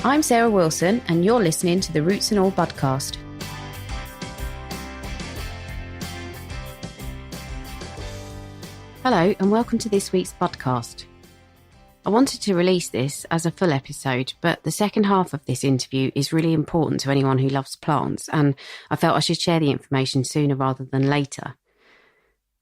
I'm Sarah Wilson, and you're listening to the Roots and All Budcast. Hello, and welcome to this week's Budcast. I wanted to release this as a full episode, but the second half of this interview is really important to anyone who loves plants, and I felt I should share the information sooner rather than later.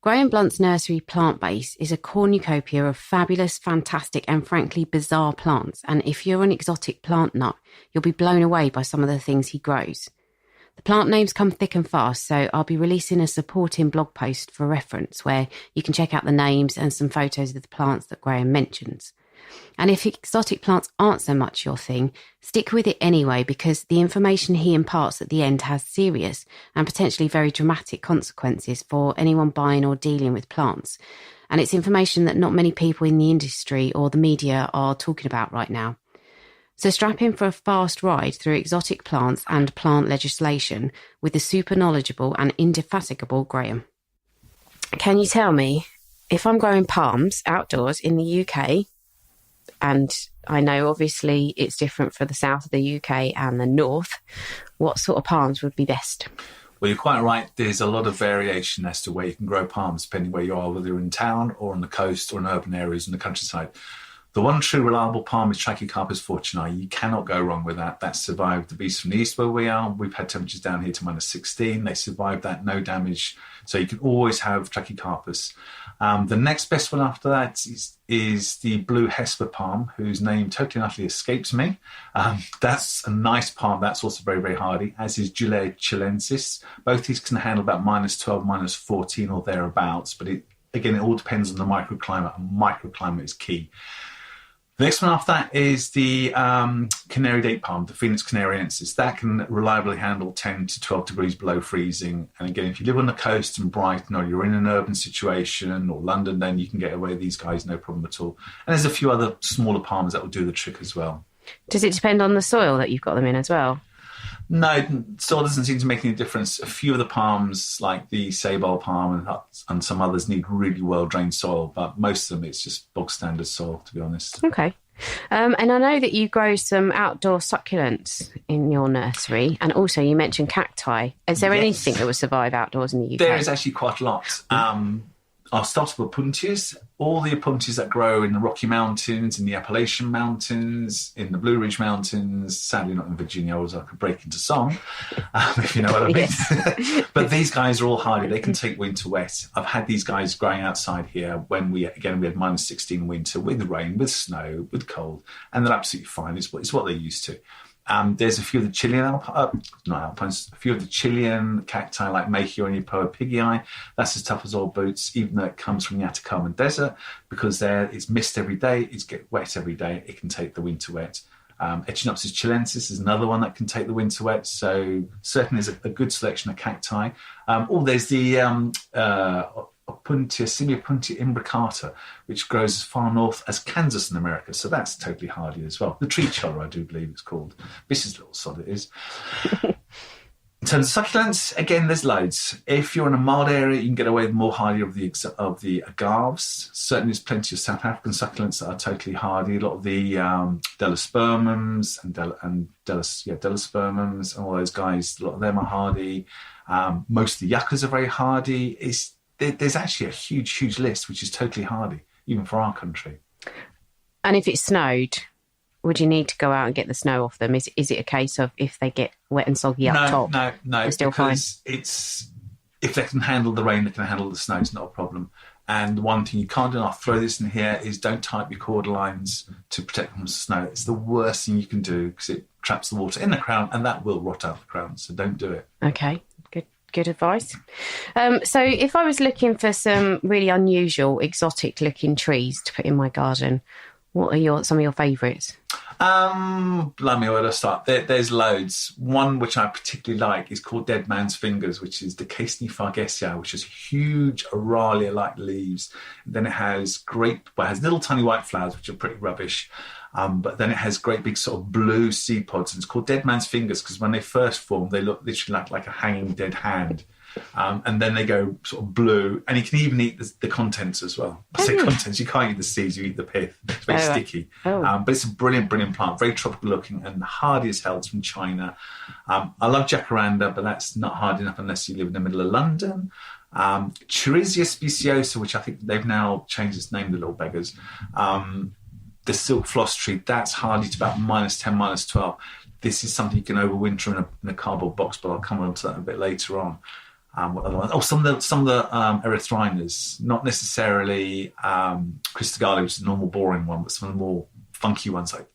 Graham Blunt's nursery Plantbase is a cornucopia of fabulous, fantastic and frankly bizarre plants, and if you're an exotic plant nut, you'll be blown away by some of the things he grows. The plant names come thick and fast, so I'll be releasing a supporting blog post for reference where you can check out the names and some photos of the plants that Graham mentions. And if exotic plants aren't so much your thing, stick with it anyway, because the information he imparts at the end has serious and potentially very dramatic consequences for anyone buying or dealing with plants. And it's information that not many people in the industry or the media are talking about right now. So strap in for a fast ride through exotic plants and plant legislation with the super knowledgeable and indefatigable Graham. Can you tell me, if I'm growing palms outdoors in the UK, and I know obviously it's different for the south of the UK and the north, what sort of palms would be best? Well, you're quite right. There's a lot of variation as to where you can grow palms, depending where you are, whether you're in town or on the coast or in urban areas in the countryside. The one true reliable palm is Trachycarpus fortunei. You cannot go wrong with that. That survived the beast from the east where we are. We've had temperatures down here to minus 16. They survived that, no damage. So you can always have Trachycarpus. The next best one after that is the blue Hessler palm, whose name totally and utterly escapes me. That's a nice palm. That's also very, very hardy, as is Gilead chilensis. Both these can handle about minus 12, minus 14 or thereabouts. But it all depends on the microclimate, and microclimate is key. The next one after that is the Canary date palm, the Phoenix canariensis. That can reliably handle 10 to 12 degrees below freezing. And again, if you live on the coast in Brighton or you're in an urban situation or London, then you can get away with these guys, no problem at all. And there's a few other smaller palms that will do the trick as well. Does it depend on the soil that you've got them in as well? No, soil doesn't seem to make any difference. A few of the palms, like the Sabal palm and some others, need really well-drained soil, but most of them, it's just bog-standard soil, to be honest. Okay. And I know that you grow some outdoor succulents in your nursery, and also you mentioned cacti. Is there anything that would survive outdoors in the UK? There is actually quite a lot. I'll start with opuntias. All the opuntias that grow in the Rocky Mountains, in the Appalachian Mountains, in the Blue Ridge Mountains, sadly not in Virginia, or I could break into song, if you know what I mean. Yes. But these guys are all hardy. They can take winter wet. I've had these guys growing outside here when we had minus 16 winter, with rain, with snow, with cold, and they're absolutely fine. It's what they're used to. There's a few of the Chilean a few of the Chilean cacti like Mejiounipoa pigii. That's as tough as old boots, even though it comes from the Atacama Desert, because there it's mist every day, it's get wet every day. It can take the winter wet. Echinopsis chilensis is another one that can take the winter wet. So certainly there's a good selection of cacti. There's the Opuntia, Simiopuntia imbricata, which grows as far north as Kansas in America. So that's totally hardy as well. The tree cholla, I do believe it's called. Vicious little sod it is. In terms of succulents, again, there's loads. If you're in a mild area, you can get away with more hardy of the agaves. Certainly there's plenty of South African succulents that are totally hardy. A lot of the delospermums and delospermums and all those guys, a lot of them are hardy. Most of the yuccas are very hardy. There's actually a huge, huge list, which is totally hardy, even for our country. And if it snowed, would you need to go out and get the snow off them? Is it a case of if they get wet and soggy up top? No, they're still fine? If they can handle the rain, they can handle the snow, it's not a problem. And the one thing you can't do, and I'll throw this in here, is don't tie up your cordylines to protect them from snow. It's the worst thing you can do because it traps the water in the crown and that will rot out the crown, so don't do it. Okay. Good advice. So if I was looking for some really unusual, exotic-looking trees to put in my garden, what are some of your favourites? Blimey, where do I start? There's loads. One which I particularly like is called Dead Man's Fingers, which is Decasne fargesia, which has huge Aralia-like leaves. Then it has little tiny white flowers, which are pretty rubbish. But then it has great big sort of blue seed pods, and it's called Dead Man's Fingers because when they first form, they look literally like a hanging dead hand. And then they go sort of blue, and you can even eat the contents as well. I say contents, you can't eat the seeds, you eat the pith. It's very sticky. But it's a brilliant plant, very tropical looking and hardy as hell. It's from China. I love Jacaranda, but that's not hard enough unless you live in the middle of London. Chirisia speciosa, which I think they've now changed its name, the little beggars. The silk floss tree, that's hardy to about -10, -12. This is something you can overwinter in a cardboard box, but I'll come on to that a bit later on. Some of the erythrinas, not necessarily Christogale, which is a normal boring one, but some of the more funky ones like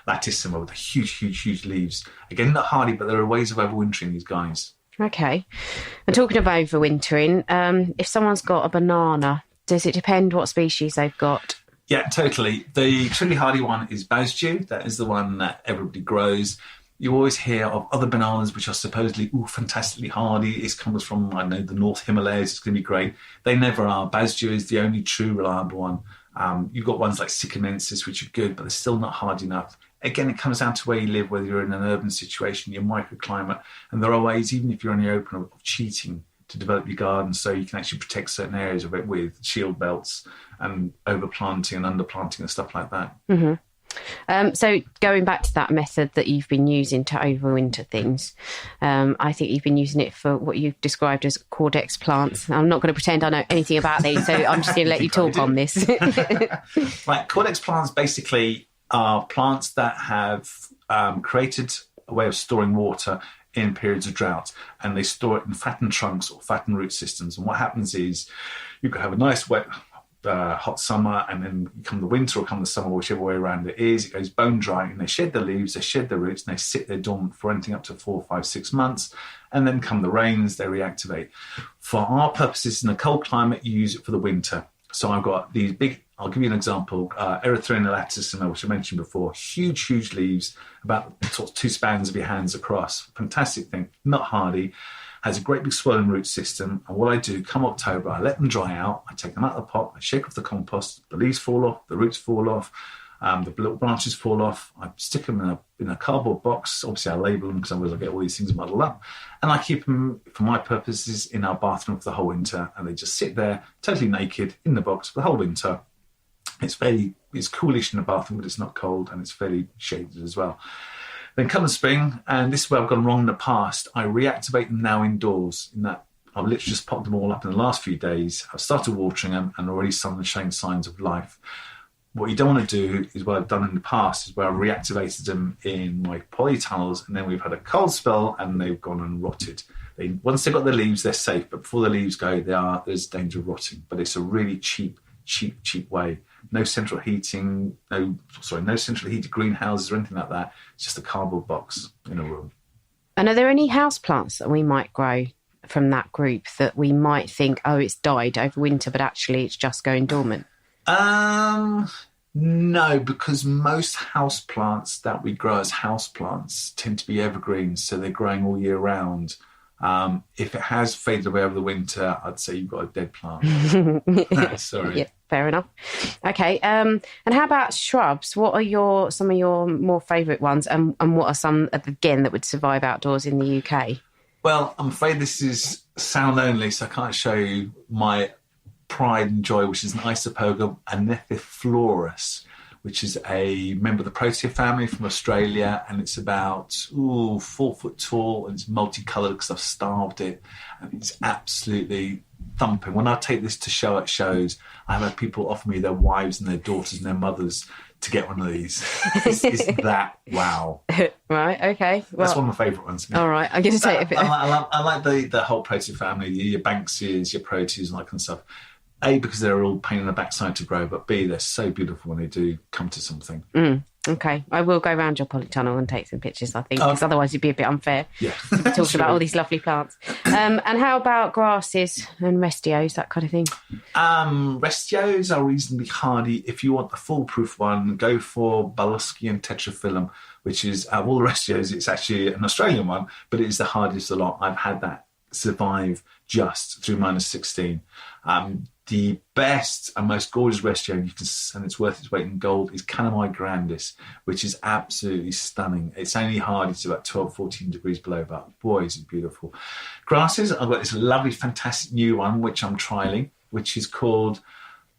Latissima with the huge leaves. Again, not hardy, but there are ways of overwintering these guys. Okay. And talking of overwintering, if someone's got a banana, does it depend what species they've got? Yeah, totally. The truly hardy one is Basdew. That is the one that everybody grows. You always hear of other bananas which are supposedly fantastically hardy. It comes from, I don't know, the North Himalayas. It's going to be great. They never are. Basdew is the only true reliable one. You've got ones like Sycamensis, which are good, but they're still not hard enough. Again, it comes down to where you live, whether you're in an urban situation, your microclimate. And there are ways, even if you're on the open, of cheating to develop your garden so you can actually protect certain areas of it with shield belts and overplanting and underplanting and stuff like that. Mm-hmm. So going back to that method that you've been using to overwinter things, I think you've been using it for what you've described as Cortex plants. I'm not going to pretend I know anything about these, so I'm just going to let you talk on this. Right, Cortex plants basically are plants that have created a way of storing water in periods of drought, and they store it in flattened trunks or flattened root systems. And what happens is you could have a nice wet hot summer, and then come the winter or come the summer, whichever way around it is, it goes bone dry, and they shed the leaves, they shed the roots, and they sit there dormant for anything up to 4, 5, 6 months. And then come the rains, they reactivate. For our purposes in a cold climate, you use it for the winter. So I've got these big, I'll give you an example, Erythrina latissima, which I mentioned before, huge leaves, about sort of 2 spans of your hands across. Fantastic thing, not hardy, has a great big swollen root system. And what I do, come October, I let them dry out, I take them out of the pot, I shake off the compost, the leaves fall off, the roots fall off, the little branches fall off. I stick them in a cardboard box. Obviously, I label them because otherwise I get all these things muddled up. And I keep them, for my purposes, in our bathroom for the whole winter. And they just sit there, totally naked, in the box for the whole winter. It's coolish in the bathroom, but it's not cold, and it's fairly shaded as well. Then come the spring, and this is where I've gone wrong in the past. I reactivate them now indoors. In that, I've literally just popped them all up in the last few days. I've started watering them, and already some are showing signs of life. What you don't want to do is what I've done in the past, is where I've reactivated them in my polytunnels, and then we've had a cold spell, and they've gone and rotted. Once they've got the leaves, they're safe, but before the leaves go, there's danger of rotting. But it's a really cheap way. No central heating, no central heated greenhouses or anything like that. It's just a cardboard box in a room. And are there any houseplants that we might grow from that group that we might think, oh, it's died over winter, but actually it's just going dormant? No, because most houseplants that we grow as houseplants tend to be evergreens, so they're growing all year round. If it has faded away over the winter, I'd say you've got a dead plant. Sorry. Yeah, fair enough. Okay. And how about shrubs? What are some of your more favourite ones, and what are some, again, that would survive outdoors in the UK? Well, I'm afraid this is sound only, so I can't show you my pride and joy, which is an Isopoga anethiflorus, which is a member of the Protea family from Australia, and it's about 4 foot tall, and it's multicoloured because I've starved it, and it's absolutely thumping. When I take this to show at shows, I have had people offer me their wives and their daughters and their mothers to get one of these. It's that wow. Right, okay. Well, that's one of my favourite ones. All right, I'm going to say it. I like the whole Protea family, your Banksias, your Proteas, and that kind of stuff. A, because they're all pain in the backside to grow, but B, they're so beautiful when they do come to something. Okay, I will go around your polytunnel and take some pictures, I think, because otherwise it'd be a bit unfair to be talking about all these lovely plants. And how about grasses and restios, that kind of thing? Restios are reasonably hardy. If you want the foolproof one, go for Baluskian tetraphyllum, which is, of all the restios, it's actually an Australian one, but it is the hardest of the lot. I've had that survive just through -16. The best and most gorgeous resto and it's worth its weight in gold is Canary grandis, which is absolutely stunning. It's only hardy to about 12, 14 degrees below, but boy, is it beautiful. Grasses, I've got this lovely, fantastic new one, which I'm trialing, which is called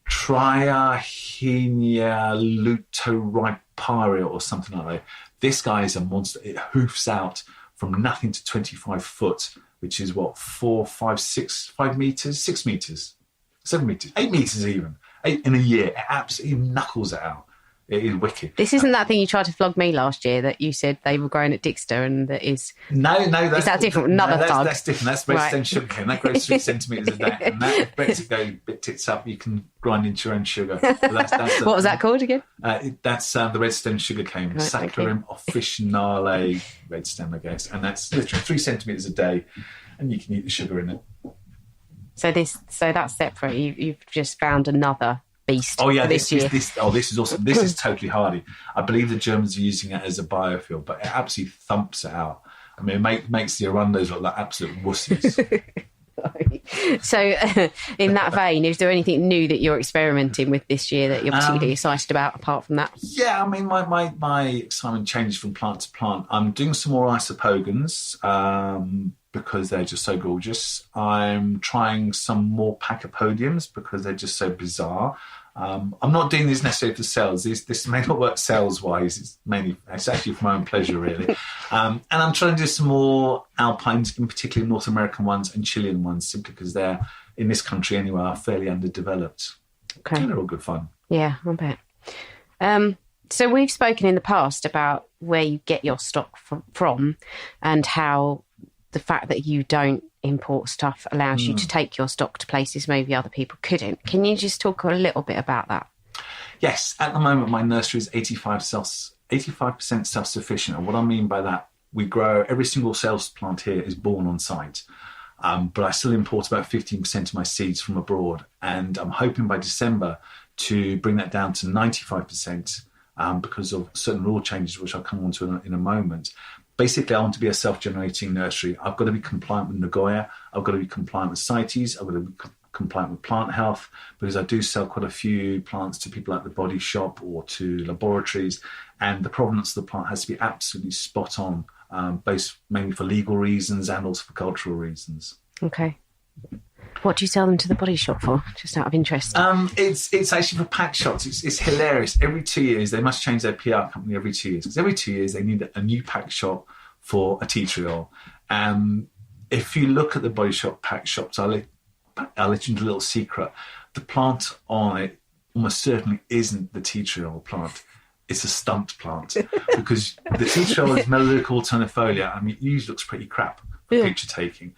Triahinia lutoriparia or something like that. This guy is a monster. It hoofs out from nothing to 25 foot, which is what, 4, 5, 6 meters, 6 meters, 7 meters, 8 meters even. 8 in a year. It absolutely knuckles it out. It is wicked. This isn't that thing you tried to flog me last year that you said they were growing at Dixter and that is... No, that's... Is that different? Another thug? That's different. That's red stem sugarcane. That grows 3 centimetres a day. And that, if Brexit go a bit tits up, you can grind into your own sugar. So that's what was that called again? That's the red stem sugarcane. Right, Saccharum officinale red stem, I guess. And that's literally 3 centimetres a day. And you can eat the sugar in it. So that's separate. You've just found another... beast. Oh yeah, this year. This is awesome. This is totally hardy. I believe the Germans are using it as a biofuel, but it absolutely thumps it out. I mean, it makes the Arandos look like absolute wussies. So, in that vein, is there anything new that you're experimenting with this year that you're particularly excited about, apart from that? Yeah, I mean, my excitement changes from plant to plant. I'm doing some more isopogons because they're just so gorgeous. I'm trying some more pachypodiums because they're just so bizarre. I'm not doing these necessarily for sales. This may not work sales-wise. It's actually for my own pleasure, really. And I'm trying to do some more alpines, in particular North American ones and Chilean ones, simply because they're, in this country anyway, are fairly underdeveloped. Okay. And they're all good fun. Yeah, I bet. So we've spoken in the past about where you get your stock from and how the fact that you don't import stuff allows you to take your stock to places maybe other people couldn't. Can you just talk a little bit about that? Yes. At the moment, my nursery is 85% self-sufficient. And what I mean by that, we grow, every single sales plant here is born on site. But I still import about 15% of my seeds from abroad. And I'm hoping by December to bring that down to 95% because of certain rule changes, which I'll come on to in a moment. Basically, I want to be a self-generating nursery. I've got to be compliant with Nagoya. I've got to be compliant with CITES. I've got to be compliant with plant health because I do sell quite a few plants to people like the Body Shop or to laboratories. And the provenance of the plant has to be absolutely spot on, based mainly for legal reasons and also for cultural reasons. Okay. What do you sell them to the Body Shop for, just out of interest? It's actually for pack shots. It's hilarious. Every 2 years, they must change their PR company every 2 years. Because every 2 years, they need a new pack shot for a tea tree oil. If you look at the Body Shop pack shops, I'll let you into a little secret. The plant on it almost certainly isn't the tea tree oil plant. It's a stumped plant. Because the tea tree oil is Melaleuca alternifolia. I mean, it usually looks pretty crap for picture taking.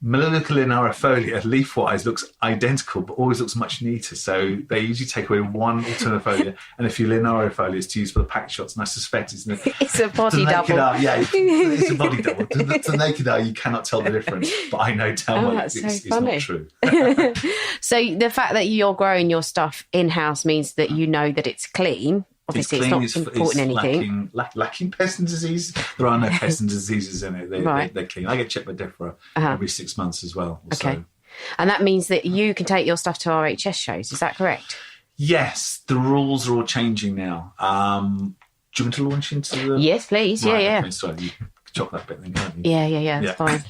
Melaleuca linearifolia, leaf-wise, looks identical, but always looks much neater. So they usually take away one alternifolia and a few linearifolias to use for the pack shots. And I suspect it's a body double. It's a body double. To the naked eye, you cannot tell the difference. But I know damn well it's not true. So the fact that you're growing your stuff in-house means that you know that it's clean. Obviously, it's not important anything. Lacking pest and disease. There are no pest and diseases in it. They're clean. I get checked by DEFRA every 6 months as well. Okay. So. And that means that you can take your stuff to RHS shows. Is that correct? Yes. The rules are all changing now. Do you want to launch into the... Yes, please. Right, yeah. Okay, sorry, you chop that bit then, can't you? Yeah. That's fine.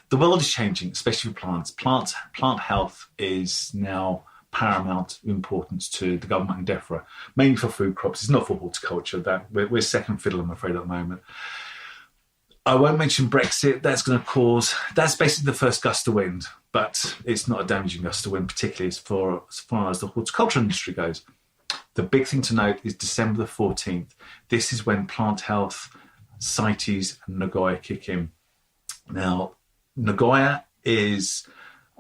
The world is changing, especially with plants. Plant health is now paramount importance to the government and DEFRA, mainly for food crops. It's not for horticulture. That we're second fiddle, I'm afraid, at the moment. I won't mention Brexit. That's basically the first gust of wind, but it's not a damaging gust of wind, particularly as far as the horticulture industry goes. The big thing to note is December the 14th. This is when plant health, CITES and Nagoya kick in. Now, Nagoya is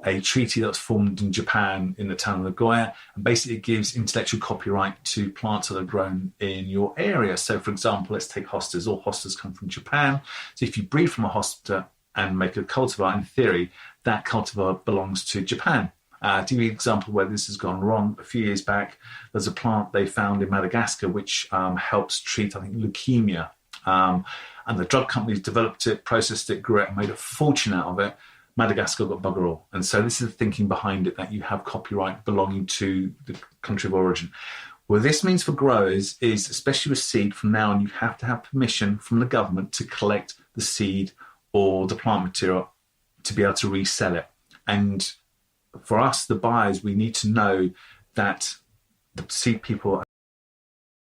a treaty that was formed in Japan in the town of Nagoya, and basically it gives intellectual copyright to plants that are grown in your area. So, for example, let's take hostas. All hostas come from Japan. So if you breed from a hosta and make a cultivar, in theory, that cultivar belongs to Japan. To give you an example where this has gone wrong, a few years back, there's a plant they found in Madagascar which helps treat, I think, leukemia. And the drug companies developed it, processed it, grew it, made a fortune out of it. Madagascar got bugger all. And so this is the thinking behind it, that you have copyright belonging to the country of origin. What this means for growers is, especially with seed, from now on, you have to have permission from the government to collect the seed or the plant material to be able to resell it. And for us, the buyers, we need to know that the seed people